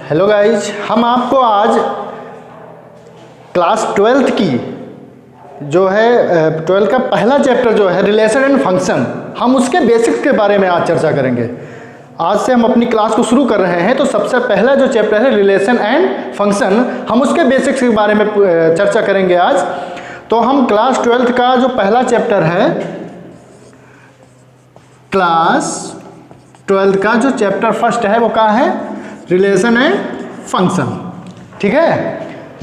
Hello guys, हम आपको आज क्लास 12th की जो है 12th का पहला चैप्टर जो है रिलेशन एंड फंक्शन, हम उसके बेसिक्स के बारे में आज चर्चा करेंगे। आज से हम अपनी क्लास को शुरू कर रहे हैं, तो सबसे पहला जो चैप्टर है रिलेशन एंड फंक्शन, हम उसके बेसिक्स के बारे में चर्चा करेंगे आज। तो हम क्लास 12th का जो पहला चैप्टर है, क्लास 12th का जो चैप्टर फर्स्ट है वो क्या है? Relation and function. ठीक है,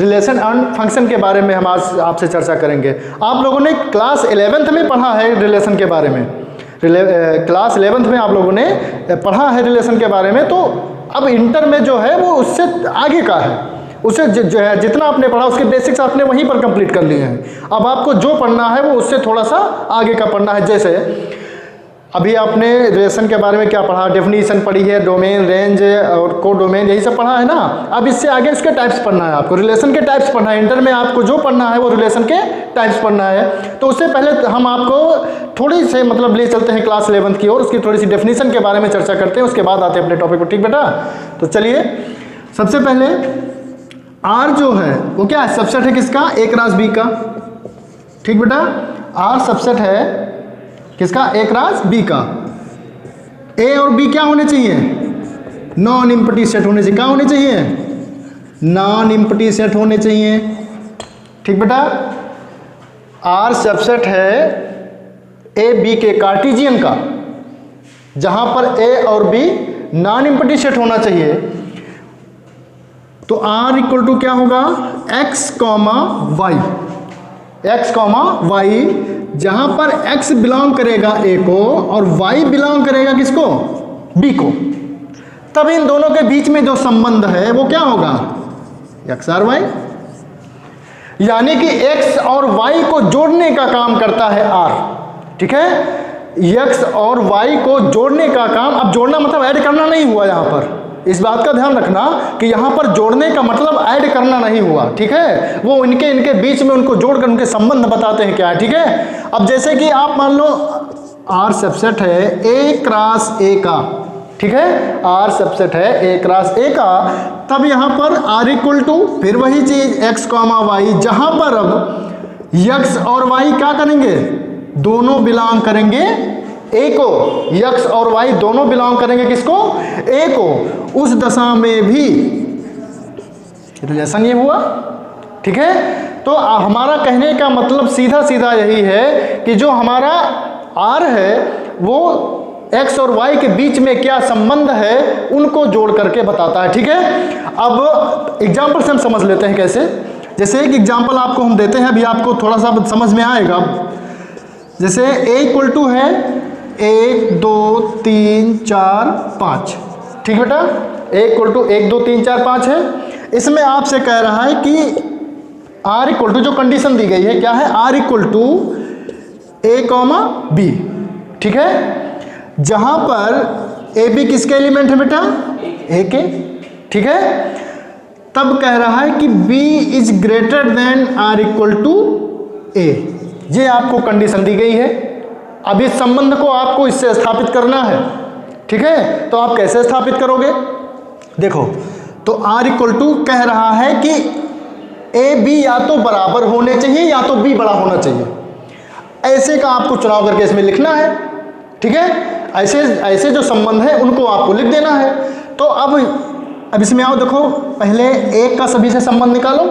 रिलेशन एंड फंक्शन के बारे में हम आज आपसे चर्चा करेंगे। आप लोगों ने क्लास 11th में पढ़ा है रिलेशन के बारे में, क्लास 11th में आप लोगों ने पढ़ा है रिलेशन के बारे में। तो अब इंटर में जो है वो उससे आगे का है, उससे जो है जितना आपने पढ़ा उसके बेसिक्स आपने वहीं पर कंप्लीट कर लिए हैं। अब आपको जो पढ़ना है वो उससे थोड़ा सा आगे का पढ़ना है। जैसे अभी आपने रिलेशन के बारे में क्या पढ़ा? डेफिनेशन पढ़ी है, डोमेन, रेंज और को डोमेन, यही सब पढ़ा है ना। अब इससे आगे उसके टाइप्स पढ़ना है, आपको रिलेशन के टाइप्स पढ़ना है। इंटर में आपको जो पढ़ना है वो रिलेशन के टाइप्स पढ़ना है। तो उससे पहले हम आपको थोड़ी से मतलब ले चलते हैं क्लास 11th की ओर, उसकी थोड़ी सी डेफिनेशन के बारे में चर्चा करते हैं, उसके बाद आते हैं अपने टॉपिक पर। ठीक बेटा, तो चलिए सबसे पहले आर जो है वो क्या है? सबसेट है किसका? ए क्रॉस बी का। ठीक बेटा, आर सबसेट है किसका? ए क्रॉस बी का। ए और बी क्या होने चाहिए? नॉन एम्प्टी सेट होने चाहिए। क्या होने चाहिए? नॉन एम्प्टी सेट होने चाहिए। ठीक बेटा, आर सबसेट है ए बी के कार्टेशियन का, जहां पर ए और बी नॉन एम्प्टी सेट होना चाहिए। तो आर इक्वल टू क्या होगा? X comma Y, X comma Y, जहां पर x बिलोंग करेगा a को और y बिलोंग करेगा किसको? b को। तब इन दोनों के बीच में जो संबंध है वो क्या होगा? x और y, यानी कि x और y को जोड़ने का काम करता है r। ठीक है, x और y को जोड़ने का काम, अब जोड़ना मतलब ऐड करना नहीं हुआ यहां पर, इस बात का ध्यान रखना कि यहां पर जोड़ने का मतलब ऐड करना नहीं हुआ। ठीक है, वो इनके बीच में उनको जोड़कर उनके संबंध बताते हैं क्या है। ठीक है, अब जैसे कि आप मान लो आर सबसेट है ए क्रॉस ए का। ठीक है, आर सबसेट है ए क्रॉस ए का, तब यहां पर आर इक्वल टू फिर वही चीज एक्स कॉमा वाई, जहां पर अब एक्स और वाई क्या करेंगे? दोनों बिलोंग करेंगे ए को। यक्स और वाई दोनों बिलोंग करेंगे किसको? ए को। उस दशा में भी रिलेशन ये हुआ। ठीक है, तो हमारा कहने का मतलब सीधा सीधा यही है कि जो हमारा आर है वो एक्स और वाई के बीच में क्या संबंध है उनको जोड़ करके बताता है। ठीक है, अब एग्जाम्पल से हम समझ लेते हैं कैसे। जैसे एक एग्जाम्पल आपको हम देते हैं, अभी आपको थोड़ा सा समझ में आएगा। जैसे ए इक्वल टू है 1 2 3 4 5। ठीक बेटा, ए इक्वल टू 1 2 3 4 5 है। इसमें आपसे कह रहा है कि आर इक्वल टू, जो कंडीशन दी गई है क्या है? R equal to A comma B. ठीक है, जहां पर ए बी किसके एलिमेंट है बेटा? ए के। ठीक है, तब कह रहा है कि B is greater than or equal to A. ये आपको कंडीशन दी गई है। अब इस संबंध को आपको इससे स्थापित करना है। ठीक है, तो आप कैसे स्थापित करोगे? देखो, तो आर इक्वल टू कह रहा है कि ए बी या तो बराबर होने चाहिए या तो बी बड़ा होना चाहिए। ऐसे का आपको चुनाव करके इसमें लिखना है। ठीक है, ऐसे जो संबंध है उनको आपको लिख देना है। तो अब इसमें आओ, देखो पहले एक का सभी से संबंध निकालो,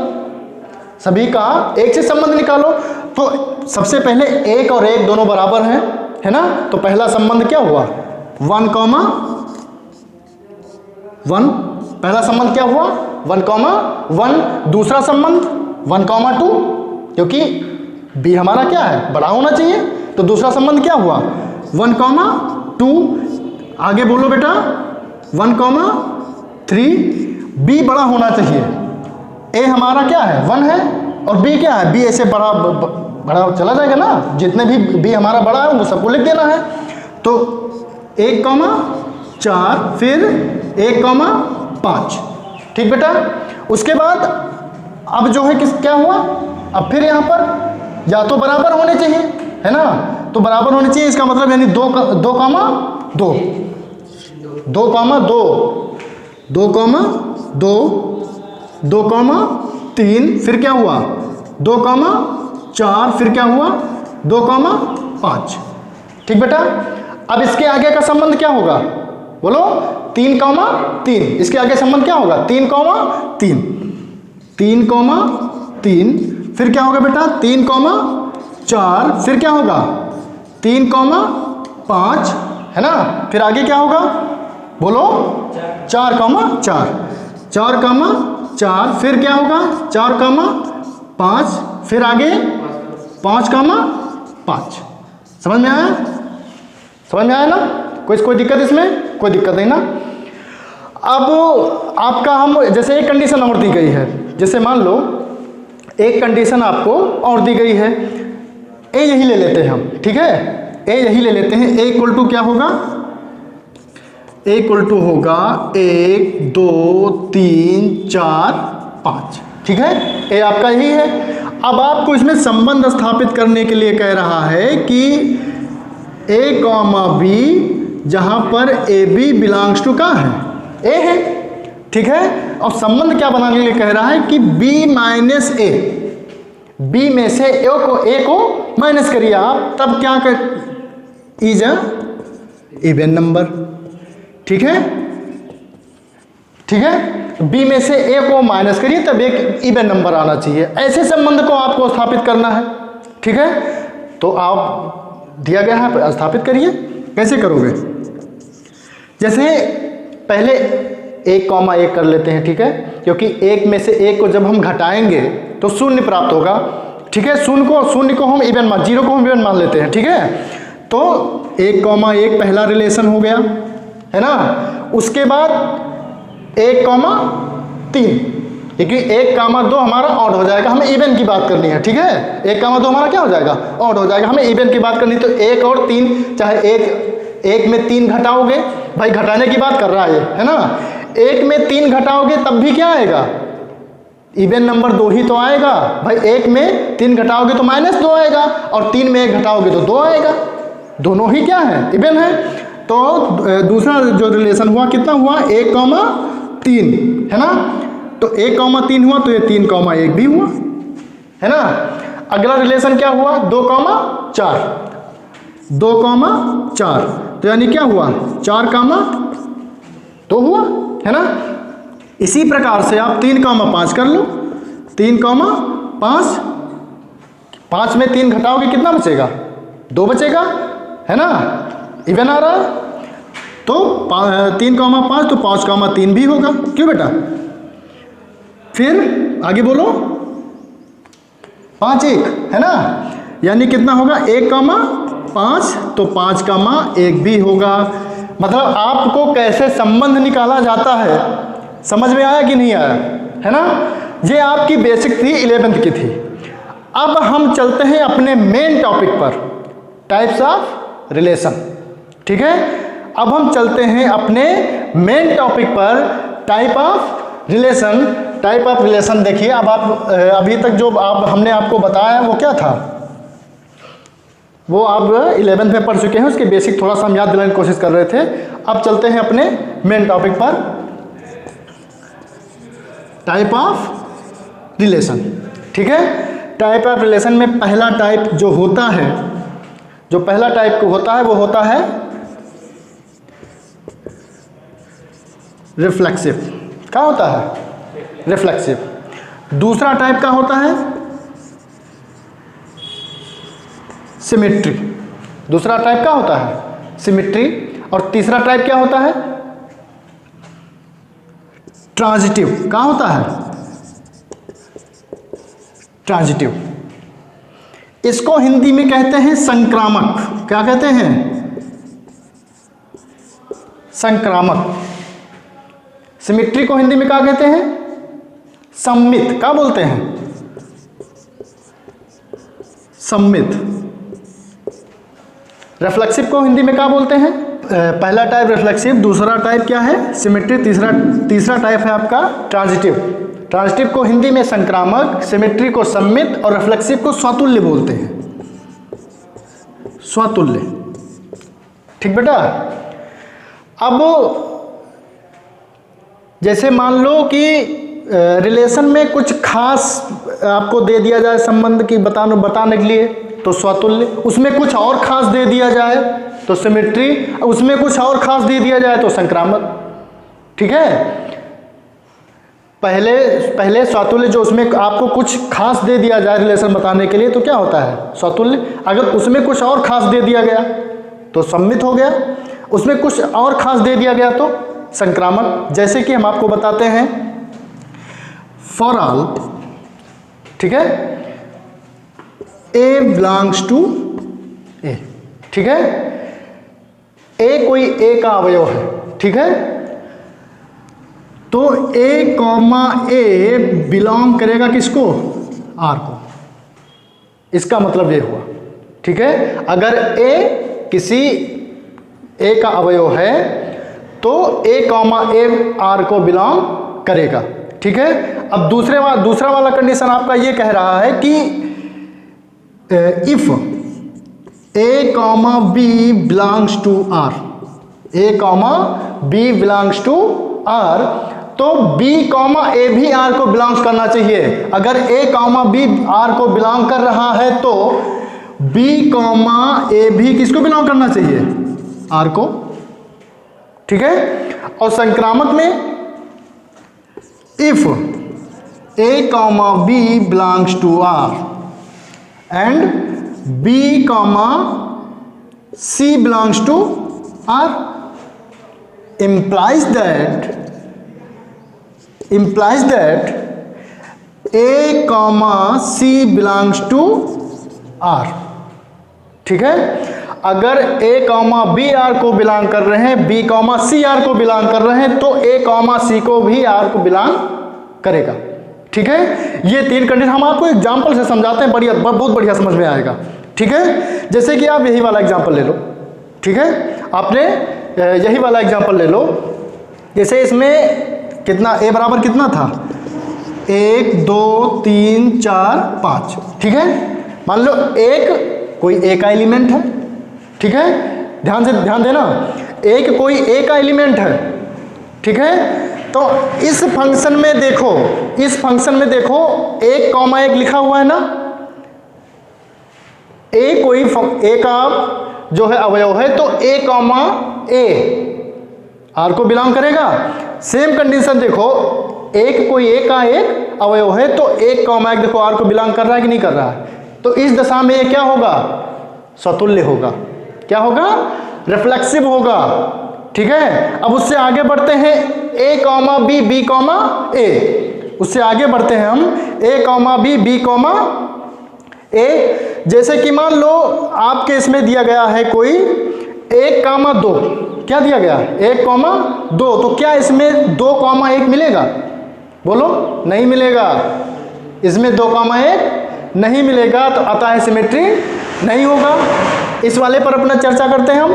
सभी का एक से संबंध निकालो। तो सबसे पहले एक और एक दोनों बराबर हैं, है ना। तो पहला संबंध क्या हुआ? 1 कॉमा 1, पहला संबंध क्या हुआ? 1 कॉमा 1। दूसरा संबंध 1 कॉमा 2, क्योंकि बी हमारा क्या है? बड़ा होना चाहिए। तो दूसरा संबंध क्या हुआ? 1 कॉमा 2। आगे बोलो बेटा, 1 कॉमा 3। बी बड़ा होना चाहिए। ए हमारा क्या है? 1 है, और बी क्या है? बी ऐसे बड़ा चला जाएगा ना, जितने भी बी हमारा बड़ा है वो सबको लिख देना है। तो 1 कॉमा 4, फिर 1 कॉमा 5। ठीक बेटा, उसके बाद अब जो है क्या हुआ? अब फिर यहाँ पर या तो बराबर होने चाहिए, है ना। तो बराबर होने चाहिए, इसका मतलब यानी 2 कॉमा 2, 2 कॉमा 2, 2 कॉमा 2, 2 कॉमा 3, फिर क्या हुआ 2 कॉमा 4, फिर क्या हुआ 2 कॉमा 5। ठीक बेटा, अब इसके आगे का संबंध क्या होगा बोलो, 3 कॉमा 3, इसके आगे संबंध क्या होगा 3 कॉमा 3, 3 कॉमा 3, फिर क्या होगा बेटा 3 कॉमा 4, फिर क्या होगा 3 कॉमा 5, है ना। फिर आगे क्या होगा बोलो 4 कॉमा 4, 4 कॉमा 4, फिर क्या होगा 4 कॉमा 5, फिर आगे 5 कॉमा 5। समझ में आया, समझ में आया ना, कोई दिक्कत इसमें, कोई दिक्कत नहीं ना। अब आपका हम जैसे एक कंडीशन और दी गई है, जैसे मान लो एक कंडीशन आपको और दी गई है, ए यही ले लेते हैं हम, ठीक है, ए यही ले लेते हैं। ए इक्वल टू क्या होगा, ए इक्वल टू होगा 1 2 3 4 5, ठीक है, ए आपका यही है। अब आपको इसमें संबंध स्थापित करने के लिए कह रहा है कि ए कॉमा बी, जहां पर ए बी बिलोंग्स टू कहाँ है, ए है, ठीक है। और संबंध क्या बनाने के लिए कह रहा है कि बी माइनस ए, बी में से ए को माइनस करिए आप, तब क्या कर इज अ इवन नंबर, ठीक है, ठीक है, बी में से ए को माइनस करिए तब एक इवन नंबर आना चाहिए। ऐसे संबंध को आपको स्थापित करना है, ठीक है। तो आप दिया गया है, स्थापित करिए। कैसे करोगे, जैसे पहले 1 कॉमा 1 कर लेते हैं, ठीक है, क्योंकि 1 में से 1 को जब हम घटाएंगे तो 0 प्राप्त होगा, ठीक है। 0 को हम इवन मान, 0 को हम इवन मान लेते हैं, ठीक है। तो 1 कॉमा 1 पहला रिलेशन हो गया, है ना। उसके बाद 1 कॉमा 3, क्योंकि 1 कॉमा 2 हमारा ऑड हो जाएगा, हमें इवन की बात करनी है, ठीक है। 1 कॉमा 2 हमारा क्या हो जाएगा, ऑड हो जाएगा, हमें इवन की बात करनी। तो 1 और 3, चाहे 1 में 3 घटाओगे, भाई घटाने की बात कर रहा है ना। 1 में 3 घटाओगे तब भी क्या आएगा, इवन नंबर 2 ही तो आएगा भाई। 1 में 3 घटाओगे तो -2 आएगा, और 3 में 1 घटाओगे तो 2 आएगा, दोनों ही क्या है, इवन है। तो दूसरा जो रिलेशन हुआ कितना हुआ, 1 कॉमा 3, है ना। तो 1 कॉमा 3 हुआ, तो ये 3 कॉमा 1 भी हुआ, है ना। अगला रिलेशन क्या हुआ, 2 कॉमा 4, 2 कॉमा 4, तो यानी क्या हुआ 4 कॉमा 2 हुआ, है ना। इसी प्रकार से आप 3 कॉमा 5 कर लो, 3 कॉमा 5, 5 में 3 घटाओगे कितना बचेगा, 2 बचेगा, है ना, इवन आ रहा है। तो 3 कॉमा 5, तो 5 कॉमा 3 भी होगा, क्यों बेटा। फिर आगे बोलो 5 1, है ना, यानी कितना होगा 1 कॉमा 5, तो 5 कॉमा 1 भी होगा। मतलब आपको कैसे संबंध निकाला जाता है, समझ में आया कि नहीं आया, है ना। ये आपकी बेसिक थी, 11th की थी। अब हम चलते हैं अपने मेन टॉपिक पर, टाइप्स ऑफ रिलेशन, ठीक है। अब हम चलते हैं अपने मेन टॉपिक पर, type of relation. Type of relation देखिए, अब आप अभी तक जो हमने आपको बताया वो क्या था, वो आप 11th में पढ़ चुके हैं, उसके बेसिक थोड़ा सा हम याद दिलाने की कोशिश कर रहे थे। अब चलते हैं अपने मेन टॉपिक पर, टाइप ऑफ रिलेशन, ठीक है। टाइप ऑफ रिलेशन में पहला टाइप जो होता है, जो पहला टाइप होता है वो होता है रिफ्लेक्सिव। क्या होता है, रिफ्लेक्सिव। दूसरा टाइप का होता है सिमेट्री, दूसरा टाइप का होता है सिमेट्री। और तीसरा टाइप क्या होता है, ट्रांजिटिव। क्या होता है, ट्रांजिटिव। इसको हिंदी में कहते हैं संक्रामक। क्या कहते हैं, संक्रामक। सिमेट्री को हिंदी में क्या कहते हैं, सम्मित। क्या बोलते हैं, सम्मित। रिफ्लेक्सिव को हिंदी में क्या बोलते हैं, पहला टाइप रिफ्लेक्सिव, दूसरा टाइप क्या है सिमेट्री, तीसरा टाइप है आपका ट्रांजिटिव। ट्रांजिटिव को हिंदी में संक्रामक, सिमेट्री को सम्मित और रिफ्लेक्सिव को स्वतुल्य बोलते हैं, स्वतुल्य। ठीक बेटा। अब जैसे मान लो कि रिलेशन में कुछ खास आपको दे दिया जाए संबंध की बताने के लिए तो स्वतुल्य, उसमें कुछ और खास दे दिया जाए तो सिमेट्री, उसमें कुछ और खास दे दिया जाए तो संक्रामक। ठीक है, पहले स्वतुल्य जो उसमें आपको कुछ खास दे दिया जाए रिलेशन बताने के लिए तो क्या होता है स्वतुल्य। अगर उसमें कुछ और खास दे दिया गया तो सम्मित हो गया, उसमें कुछ और खास दे दिया गया तो संक्रामक। जैसे कि हम आपको बताते हैं फॉर ऑल, ठीक है, ए बिलोंग्स टू ए। ठीक है, ए कोई ए का अवयव है, ठीक है, तो ए कॉमा ए बिलोंग करेगा किसको, आर को। इसका मतलब ये हुआ, ठीक है, अगर ए किसी ए का अवयव है तो ए कॉमा ए आर को बिलोंग करेगा। ठीक है, अब दूसरा वाला कंडीशन आपका ये कह रहा है कि if A comma B belongs to R, A comma B belongs to R, तो बी कॉमा ए भी आर को बिलोंग्स करना चाहिए। अगर ए कॉमा बी आर को बिलोंग कर रहा है तो बी कॉमा ए भी किसको बिलोंग करना चाहिए, आर को। ठीक है, और संक्रामक में if A comma B belongs to R and B comma C belongs to R, implies that A comma C belongs to R। ठीक है, अगर A कॉमा बी आर को बिलोंग कर रहे हैं, B कॉमा सी आर को belong कर रहे हैं, तो A कॉमा सी को भी आर को बिलोंग करेगा। ठीक है, ये तीन कंडीशन हम आपको एग्जाम्पल से समझाते हैं, बढ़िया, बहुत बढ़िया समझ में आएगा। ठीक है, जैसे कि आप यही वाला एग्जाम्पल ले लो। ठीक है, आपने यही वाला एग्जाम्पल ले लो। जैसे इसमें कितना ए बराबर कितना था, 1 2 3 4 5। ठीक है, मान लो एक कोई ए का एलिमेंट है। ठीक है, ध्यान देना, एक कोई ए का एलिमेंट है। ठीक है, तो इस फंक्शन में देखो, एक कॉमा एक लिखा हुआ है ना, ए कोई ए का जो है अवयव है, तो ए कॉमा ए आर को बिलोंग करेगा। सेम कंडीशन देखो, एक कोई ए का एक अवयव है तो एक कॉमा एक देखो आर को बिलोंग कर रहा है कि नहीं कर रहा है, तो इस दशा में ये क्या होगा, स्वतुल्य होगा। क्या होगा, रिफ्लेक्सिव होगा। ठीक है, अब उससे आगे बढ़ते हैं, ए कॉमा बी बी कॉमा ए, उससे आगे बढ़ते हैं हम, ए कॉमा बी बी कॉमा ए। जैसे कि मान लो आपके इसमें दिया गया है कोई 1 कॉमा 2, क्या दिया गया, 1 कॉमा 2, तो क्या इसमें 2 कॉमा 1 मिलेगा, बोलो, नहीं मिलेगा। इसमें 2 कॉमा 1 नहीं मिलेगा, तो अतः सिमेट्री नहीं होगा। इस वाले पर अपना चर्चा करते हैं हम।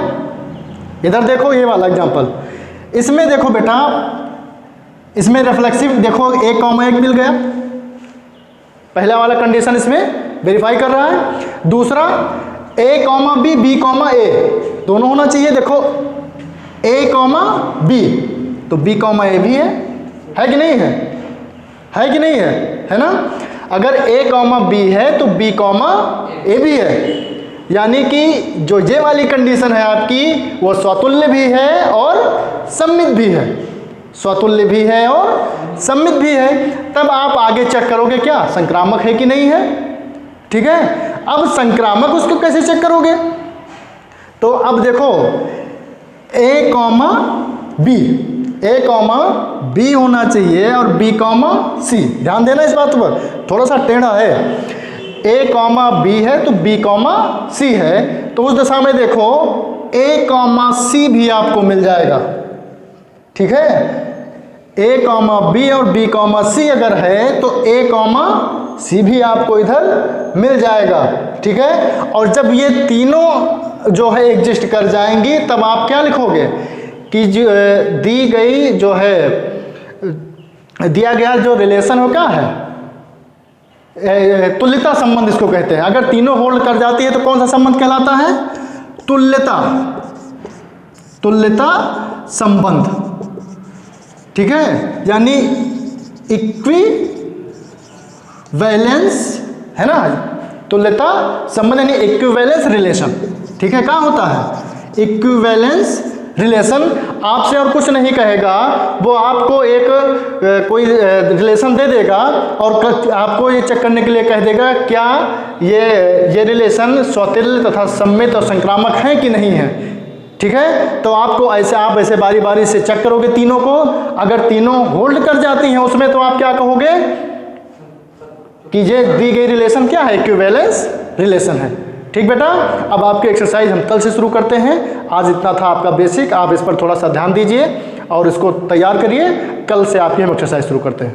इधर देखो ये वाला एग्जांपल, इसमें देखो बेटा, इसमें रिफ्लेक्सिव देखो 1 कॉमा 1 मिल गया, पहला वाला कंडीशन इसमें वेरीफाई कर रहा है। दूसरा ए कॉमा बी बी कॉमा ए दोनों होना चाहिए। देखो ए कॉमा बी, तो बी कॉमा ए भी है कि नहीं है, है कि नहीं है ना। अगर ए कॉमा बी है तो बी कॉमा ए भी है, यानी कि जो ये वाली कंडीशन है आपकी वो स्वतुल्य भी है और सम्मित भी है, स्वतुल्य भी है और सम्मित भी है। तब आप आगे चेक करोगे क्या संक्रामक है कि नहीं है। ठीक है, अब संक्रामक उसको कैसे चेक करोगे, तो अब देखो ए कॉमा बी, ए कॉमा बी होना चाहिए और बी कॉमा सी। ध्यान देना इस बात पर, थोड़ा सा टेढ़ा है। ए कॉमा बी है तो बी कॉमा सी है, तो उस दशा में देखो ए कॉमा सी भी आपको मिल जाएगा। ठीक है, ए कॉमा बी और बी कॉमा सी अगर है तो ए कॉमा सी भी आपको इधर मिल जाएगा। ठीक है, और जब ये तीनों जो है एग्जिस्ट कर जाएंगी तब आप क्या लिखोगे कि जो दी गई जो है, दिया गया जो रिलेशन हो क्या है, तुल्यता संबंध इसको कहते हैं। अगर तीनों होल्ड कर जाती है तो कौन सा संबंध कहलाता है, तुल्यता संबंध। ठीक है, यानी इक्विवेलेंस है ना, तुल्यता संबंध यानी इक्विवेलेंस रिलेशन। ठीक है, कहाँ होता है इक्विवेलेंस रिलेशन। आपसे और कुछ नहीं कहेगा, वो आपको एक कोई रिलेशन दे देगा और आपको ये चेक करने के लिए कह देगा क्या ये रिलेशन स्वतुल्य तथा सम्मित और संक्रामक है कि नहीं है। ठीक है, तो आपको ऐसे आप ऐसे बारी बारी से चेक करोगे तीनों को, अगर तीनों होल्ड कर जाती हैं उसमें तो आप क्या कहोगे कि ये दी गई रिलेशन क्या है, इक्विवेलेंस रिलेशन है। ठीक बेटा, अब आपकी एक्सरसाइज हम कल से शुरू करते हैं। आज इतना था आपका बेसिक, आप इस पर थोड़ा सा ध्यान दीजिए और इसको तैयार करिए। कल से आपकी हम एक्सरसाइज शुरू करते हैं।